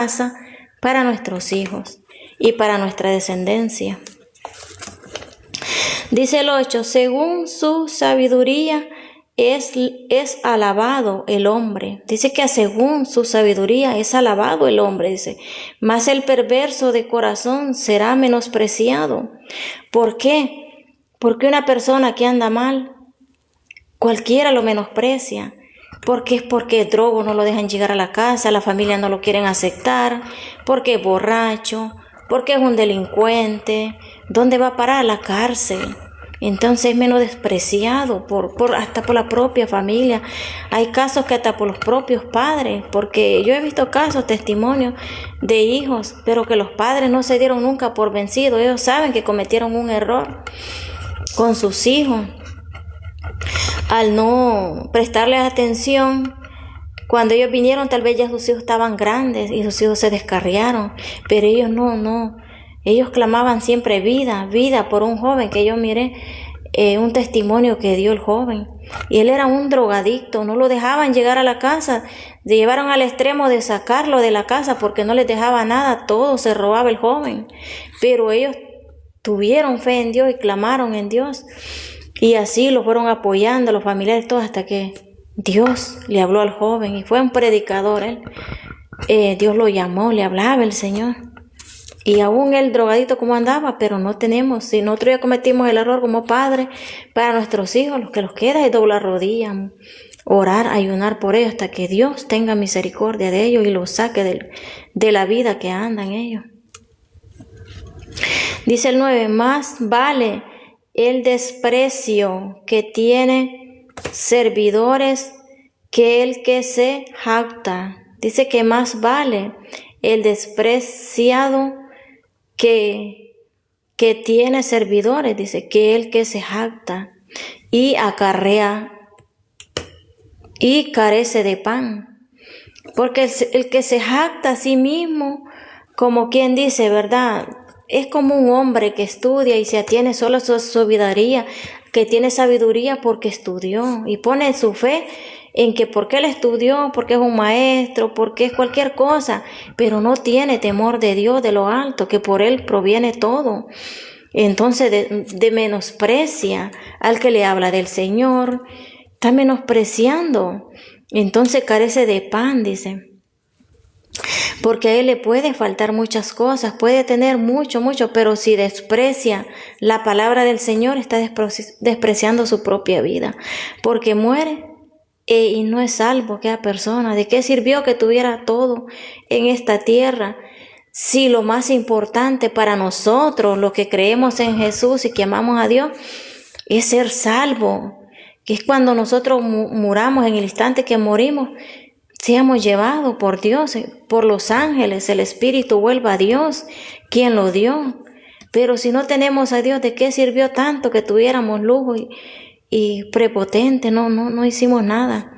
casa, para nuestros hijos y para nuestra descendencia. Dice el 8, según su sabiduría es alabado el hombre. Dice que según su sabiduría es alabado el hombre, dice. Mas el perverso de corazón será menospreciado. ¿Por qué? Porque una persona que anda mal, cualquiera lo menosprecia. Porque es porque es drogo, no lo dejan llegar a la casa, la familia no lo quieren aceptar, porque es borracho, porque es un delincuente. ¿Dónde va a parar? A la cárcel. Entonces es menos despreciado hasta por la propia familia. Hay casos que hasta por los propios padres, porque yo he visto casos, testimonios de hijos, pero que los padres no se dieron nunca por vencidos. Ellos saben que cometieron un error con sus hijos al no prestarles atención. Cuando ellos vinieron, tal vez ya sus hijos estaban grandes y sus hijos se descarriaron, pero ellos no. Ellos clamaban siempre vida por un joven que yo miré, un testimonio que dio el joven. Y él era un drogadicto, no lo dejaban llegar a la casa, le llevaron al extremo de sacarlo de la casa porque no les dejaba nada, todo se robaba el joven. Pero ellos tuvieron fe en Dios y clamaron en Dios. Y así lo fueron apoyando los familiares todos hasta que Dios le habló al joven y fue un predicador él. Dios lo llamó, le hablaba el Señor. Y aún el drogadito como andaba, pero no tenemos, si nosotros ya cometimos el error como padres, para nuestros hijos, lo que nos queda es doblar rodillas, orar, ayunar por ellos hasta que Dios tenga misericordia de ellos y los saque de la vida que andan ellos. Dice el 9, más vale el desprecio que tiene servidores que el que se jacta. Dice que más vale el despreciado que tiene servidores, dice, que el que se jacta y acarrea y carece de pan. Porque el que se jacta a sí mismo, como quien dice, ¿verdad? Es como un hombre que estudia y se atiene solo a su sabiduría, que tiene sabiduría porque estudió y pone su fe en que porque él estudió, porque es un maestro, porque es cualquier cosa, pero no tiene temor de Dios, de lo alto, que por él proviene todo. Entonces de menosprecia al que le habla del Señor, está menospreciando. Entonces carece de pan, dice. Porque a él le puede faltar muchas cosas, puede tener mucho, pero si desprecia la palabra del Señor, está despreciando su propia vida, porque muere y no es salvo aquella persona. ¿De qué sirvió que tuviera todo en esta tierra si lo más importante para nosotros, los que creemos en Jesús y que amamos a Dios, es ser salvo? Que es cuando nosotros muramos, en el instante que morimos, seamos llevados por Dios, por los ángeles, el Espíritu vuelva a Dios, quien lo dio. Pero si no tenemos a Dios, ¿de qué sirvió tanto que tuviéramos lujo y prepotente? No hicimos nada.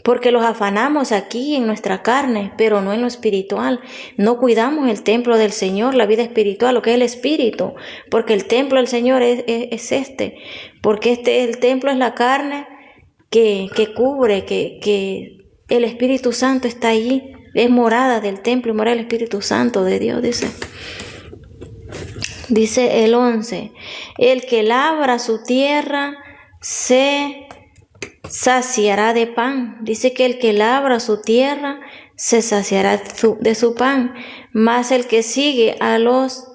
Porque los afanamos aquí en nuestra carne, pero no en lo espiritual. No cuidamos el templo del Señor, la vida espiritual, lo que es el Espíritu. Porque el templo del Señor es este. Porque el templo es la carne que cubre, que el Espíritu Santo está allí, es morada del templo y morada del Espíritu Santo de Dios, dice. Dice el 11, el que labra su tierra se saciará de pan. Dice que el que labra su tierra se saciará de su pan, mas el que sigue a los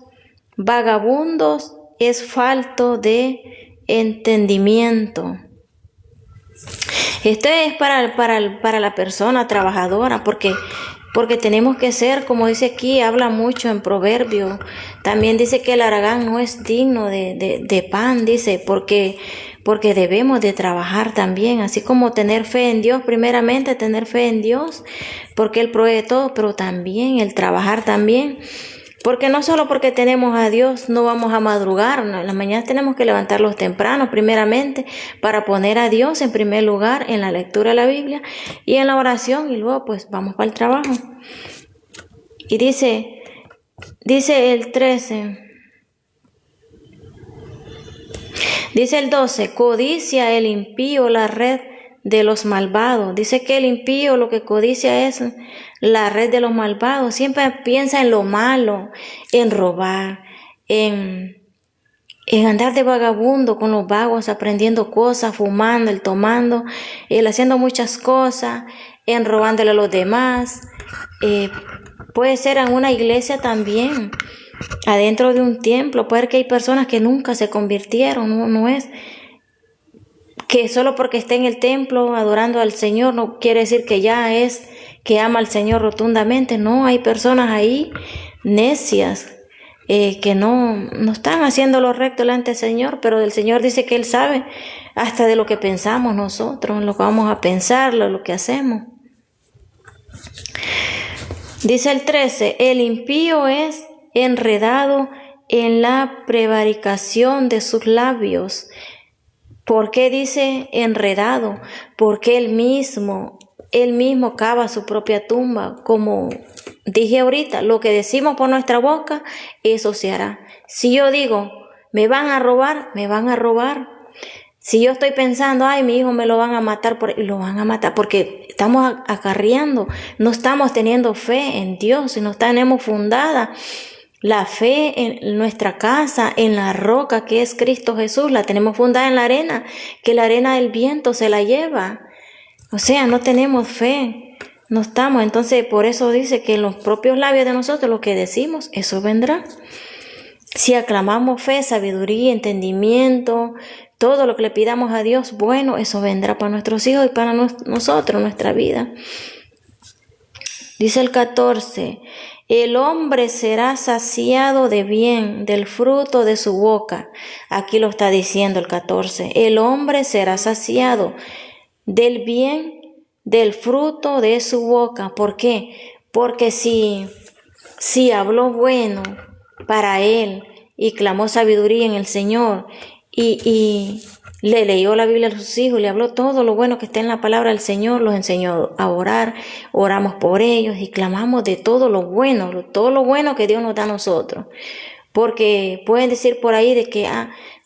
vagabundos es falto de entendimiento. Esto es para la persona trabajadora, porque tenemos que ser, como dice aquí, habla mucho en Proverbios. También dice que el haragán no es digno de pan, dice, porque debemos de trabajar también, así como tener fe en Dios, primeramente tener fe en Dios, porque Él provee todo, pero también el trabajar también. Porque no solo porque tenemos a Dios no vamos a madrugar, ¿no? En las mañanas tenemos que levantarlos temprano primeramente para poner a Dios en primer lugar en la lectura de la Biblia y en la oración, y luego pues vamos para el trabajo. Y dice el 13, dice el 12, codicia el impío la red de los malvados. Dice que el impío lo que codicia es la red de los malvados. Siempre piensa en lo malo, en robar, en andar de vagabundo con los vagos, aprendiendo cosas, fumando, el tomando, el haciendo muchas cosas, en robándole a los demás. Puede ser en una iglesia también, adentro de un templo. Puede ser que hay personas que nunca se convirtieron. No es que solo porque esté en el templo adorando al Señor no quiere decir que ya es que ama al Señor rotundamente. No, hay personas ahí necias, que no están haciendo lo recto delante del Señor, pero el Señor dice que Él sabe hasta de lo que pensamos nosotros, lo que vamos a pensar, lo que hacemos. Dice el 13, el impío es enredado en la prevaricación de sus labios. ¿Por qué dice enredado? Porque él mismo cava su propia tumba. Como dije ahorita, lo que decimos por nuestra boca, eso se hará. Si yo digo, me van a robar, me van a robar. Si yo estoy pensando, ay, mi hijo me lo van a matar, lo van a matar, porque estamos acarreando, no estamos teniendo fe en Dios, y no tenemos fundada la fe en nuestra casa, en la roca que es Cristo Jesús. La tenemos fundada en la arena, que la arena del viento se la lleva. O sea, no tenemos fe, no estamos. Entonces, por eso dice que en los propios labios de nosotros lo que decimos, eso vendrá. Si aclamamos fe, sabiduría, entendimiento, todo lo que le pidamos a Dios, bueno, eso vendrá para nuestros hijos y para nosotros, nuestra vida. Dice el 14, el hombre será saciado de bien, del fruto de su boca. Aquí lo está diciendo el 14. El hombre será saciado del bien, del fruto de su boca. ¿Por qué? Porque si habló bueno para él y clamó sabiduría en el Señor y le leyó la Biblia a sus hijos, le habló todo lo bueno que está en la palabra del Señor, los enseñó a orar, oramos por ellos y clamamos de todo lo bueno que Dios nos da a nosotros. Porque pueden decir por ahí de que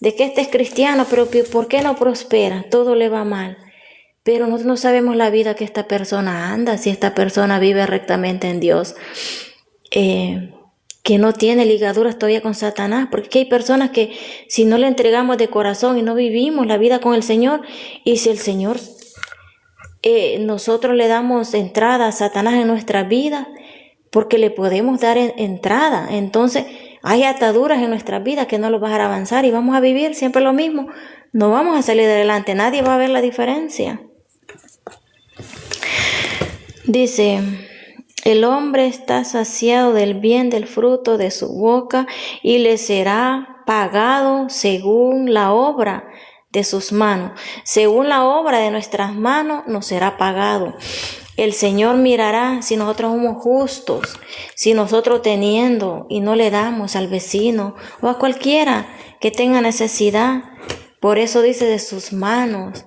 este es cristiano, pero ¿por qué no prospera? Todo le va mal. Pero nosotros no sabemos la vida que esta persona anda, si esta persona vive rectamente en Dios. Que no tiene ligaduras todavía con Satanás, porque hay personas que si no le entregamos de corazón y no vivimos la vida con el Señor, y si el Señor, nosotros le damos entrada a Satanás en nuestra vida, porque le podemos dar entrada, entonces hay ataduras en nuestra vida que no los van a dejar avanzar y vamos a vivir siempre lo mismo, no vamos a salir adelante, nadie va a ver la diferencia. Dice, el hombre está saciado del bien del fruto de su boca y le será pagado según la obra de sus manos. Según la obra de nuestras manos nos será pagado. El Señor mirará si nosotros somos justos, si nosotros teniendo y no le damos al vecino o a cualquiera que tenga necesidad. Por eso dice de sus manos.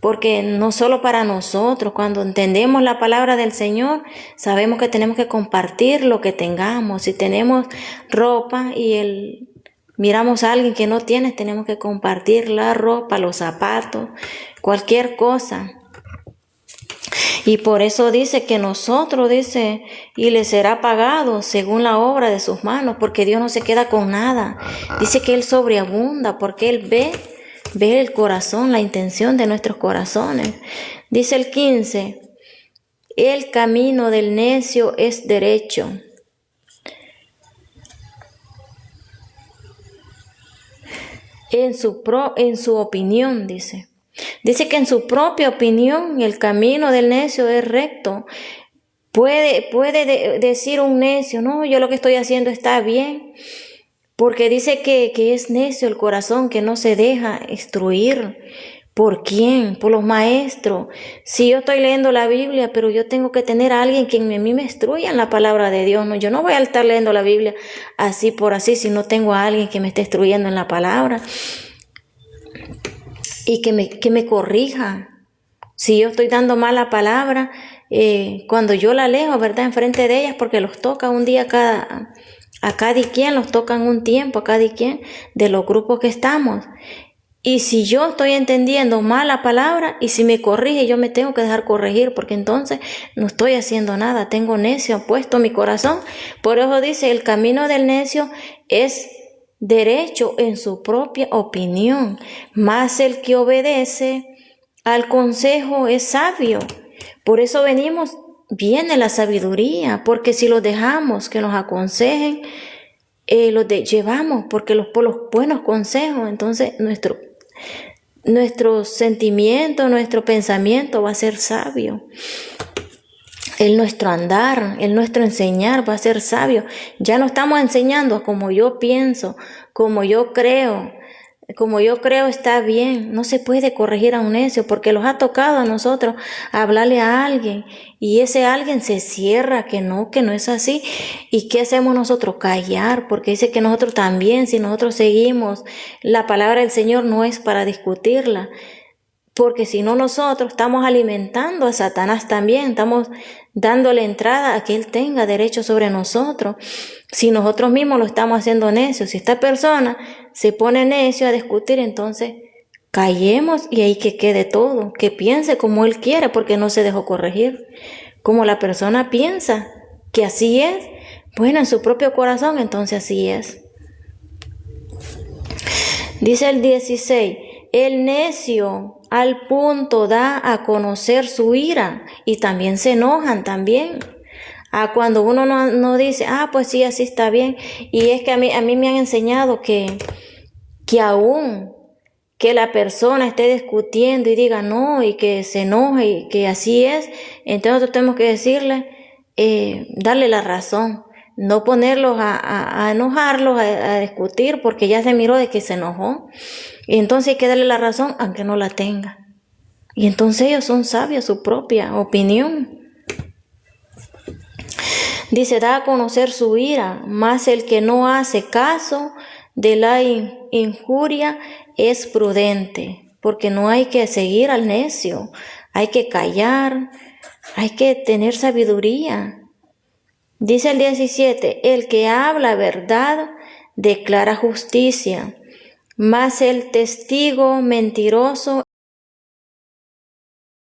Porque no solo para nosotros, cuando entendemos la palabra del Señor, sabemos que tenemos que compartir lo que tengamos. Si tenemos ropa y miramos a alguien que no tiene, tenemos que compartir la ropa, los zapatos, cualquier cosa. Y por eso dice que nosotros, dice, y le será pagado según la obra de sus manos, porque Dios no se queda con nada. Dice que Él sobreabunda, porque Él ve el corazón, la intención de nuestros corazones. Dice el 15, el camino del necio es derecho. En su opinión, dice. Dice que en su propia opinión el camino del necio es recto. Puede decir un necio, no, yo lo que estoy haciendo está bien. Porque dice que es necio el corazón, que no se deja instruir. ¿Por quién? Por los maestros. Si yo estoy leyendo la Biblia, pero yo tengo que tener a alguien que a mí me instruya en la palabra de Dios. No, yo no voy a estar leyendo la Biblia así por así si no tengo a alguien que me esté instruyendo en la palabra. Y que me corrija. Si yo estoy dando mala palabra, cuando yo la leo, ¿verdad? Enfrente de ellas, porque los toca un día a cada quien, los tocan un tiempo a cada quien de los grupos que estamos. Y si yo estoy entendiendo mal la palabra y si me corrige, yo me tengo que dejar corregir porque entonces no estoy haciendo nada. Tengo necio puesto mi corazón. Por eso dice, el camino del necio es derecho en su propia opinión, mas el que obedece al consejo es sabio. Por eso viene la sabiduría, porque si los dejamos que nos aconsejen, llevamos por los buenos consejos, entonces nuestro sentimiento, nuestro pensamiento va a ser sabio. El nuestro andar, el nuestro enseñar va a ser sabio. Ya no estamos enseñando como yo pienso, como yo creo. Como yo creo está bien. No se puede corregir a un necio porque los ha tocado a nosotros hablarle a alguien y ese alguien se cierra que no es así. ¿Y qué hacemos nosotros? Callar, porque dice que nosotros también, si nosotros seguimos la palabra del Señor, no es para discutirla. Porque si no, nosotros estamos alimentando a Satanás también, estamos dándole entrada a que él tenga derecho sobre nosotros. Si nosotros mismos lo estamos haciendo necio, si esta persona se pone necio a discutir, entonces callemos y ahí que quede todo, que piense como él quiere porque no se dejó corregir. Como la persona piensa que así es, bueno, en su propio corazón, entonces así es. Dice el 16, el necio al punto da a conocer su ira y también se enojan también. Cuando uno no dice, pues sí, así está bien. Y es que a mí me han enseñado que aún que la persona esté discutiendo y diga no y que se enoje y que así es, entonces nosotros tenemos que decirle, darle la razón. No ponerlos a enojarlos, a discutir, porque ya se miró de que se enojó. Y entonces hay que darle la razón, aunque no la tenga. Y entonces ellos son sabios, su propia opinión. Dice, da a conocer su ira, mas el que no hace caso de la injuria es prudente. Porque no hay que seguir al necio, hay que callar, hay que tener sabiduría. Dice el 17, el que habla verdad declara justicia, mas el testigo mentiroso